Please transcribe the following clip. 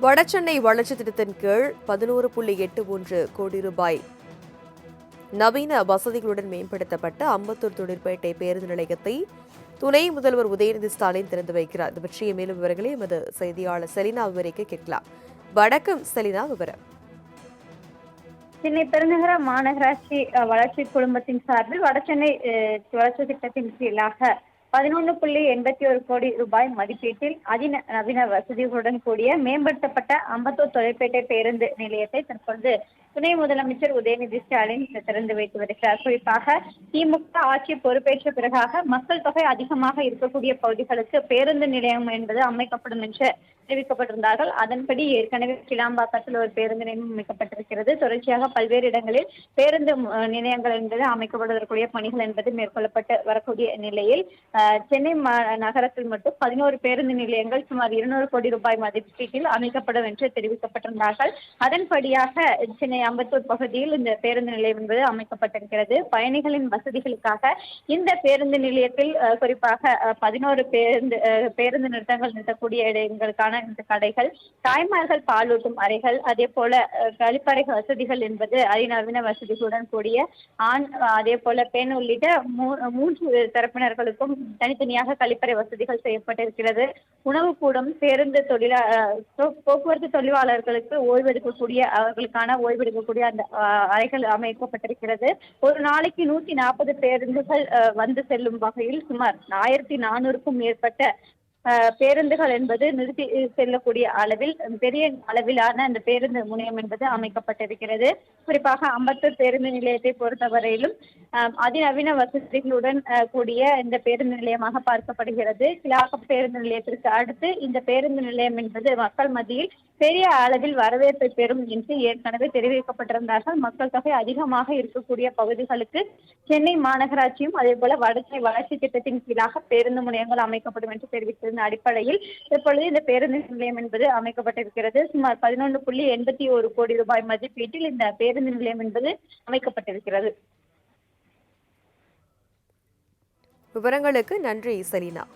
வடசென்னை வளர்ச்சி திட்டத்தின் கீழ் 11.81 கோடி ரூபாய் நவீன வசதிகளுடன் மேம்படுத்தப்பட்ட அம்பத்தூர் தொழிற்பேட்டை பேருந்து நிலையத்தை துணை முதல்வர் உதயநிதி ஸ்டாலின் திறந்து வைக்கிறார். இது பற்றிய மேலும் விவரங்களை எமது செய்தியாளர் செலினா விவரிக்க கேட்கலாம். வணக்கம் செலினா, விவரம். சென்னை பெருநகர மாநகராட்சி வளர்ச்சி குழுமத்தின் சார்பில் வடசென்னை வளர்ச்சி திட்டத்தின் கீழாக 11.81 கோடி ரூபாய் மதிப்பீட்டில் அதிநவீன வசதிகளுடன் கூடிய மேம்படுத்தப்பட்ட அம்பத்தூர் தொழிற்பேட்டை பேருந்து நிலையத்தை தற்பொழுது துணை முதலமைச்சர் உதயநிதி ஸ்டாலின் திறந்து வைத்து வருகிறார். குறிப்பாக திமுக ஆட்சி பொறுப்பேற்ற பிறகாக மக்கள் தொகை அதிகமாக இருக்கக்கூடிய பகுதிகளுக்கு பேருந்து நிலையம் என்பது அமைக்கப்படும் என்று தெரிவிக்கப்பட்டிருந்தார்கள். அதன்படி ஏற்கனவே கிளாம்பாக்கத்தில் ஒரு பேருந்து நிலையம் அமைக்கப்பட்டிருக்கிறது. தொடர்ச்சியாக பல்வேறு இடங்களில் பேருந்து நிலையங்கள் என்பது அமைக்கப்படுவதற்குரிய பணிகள் என்பது மேற்கொள்ளப்பட்டு வரக்கூடிய நிலையில் சென்னை நகரத்தில் மட்டும் 11 பேருந்து நிலையங்கள் சுமார் 200 கோடி ரூபாய் மதிப்பீட்டில் அமைக்கப்படும் என்று தெரிவிக்கப்பட்டிருந்தார்கள். அதன்படியாக சென்னை அம்பத்தூர் பகுதியில் இந்த பேருந்து நிலையம் என்பது அமைக்கப்பட்டிருக்கிறது. பயணிகளின் வசதிகளுக்காக இந்த பேருந்து நிலையத்தில் குறிப்பாக 11 பேருந்து நிறுத்தங்கள் நிறுத்தக்கூடிய இடங்களுக்கான இந்த கடைகள், தாய்மார்கள் பாலூட்டும் அறைகள், அதே போல கழிப்பறை வசதிகள் என்பது அதிநவீன வசதிகளுடன் கூடிய அதே போல பெண் உள்ளிட்ட 3 தரப்பினர்களுக்கும் தனித்தனியாக கழிப்பறை வசதிகள் செய்யப்பட்டிருக்கிறது. உணவு கூடம், பேருந்து போக்குவரத்து தொழிலாளர்களுக்கு ஓய்வெடுக்கக்கூடிய அவர்களுக்கான ஓய்வெடுக்கக்கூடிய அந்த அறைகள் அமைக்கப்பட்டிருக்கிறது. ஒரு நாளைக்கு 140 பேருந்துகள் வந்து செல்லும் வகையில் சுமார் 1400க்கும் மேற்பட்ட பேருந்துகள் என்பது நிறுத்தி செல்லக்கூடிய அளவில் பெரிய அளவிலான அந்த பேருந்து முனையம் என்பது அமைக்கப்பட்டிருக்கிறது. குறிப்பாக அம்பத்தூர் பேருந்து நிலையத்தை பொறுத்தவரையிலும் அதிநவீன வசதிகளுடன் கூடிய இந்த பேருந்து நிலையமாக பார்க்கப்படுகிறது. கிளாக்கம் பேருந்து நிலையத்திற்கு அடுத்து இந்த பேருந்து நிலையம் என்பது மக்கள் மத்தியில் பெரிய அளவில் வரவேற்பை பெறும் என்று ஏற்கனவே தெரிவிக்கப்பட்டிருந்தார்கள். மக்கள் தொகை அதிகமாக இருக்கக்கூடிய பகுதிகளுக்கு சென்னை மாநகராட்சியும் அதே போல வடசென்னை வளர்ச்சி திட்டத்தின் கீழாக பேருந்து முனையங்கள் அமைக்கப்படும் என்று தெரிவித்திருந்த அடிப்படையில் இப்பொழுது இந்த பேருந்து நிலையம் என்பது அமைக்கப்பட்டிருக்கிறது. சுமார் 11.81 கோடி ரூபாய் மதிப்பீட்டில் இந்த பேருந்து நிலையம் என்பது அமைக்கப்பட்டிருக்கிறது. விவரங்களுக்கு நன்றி செலினா.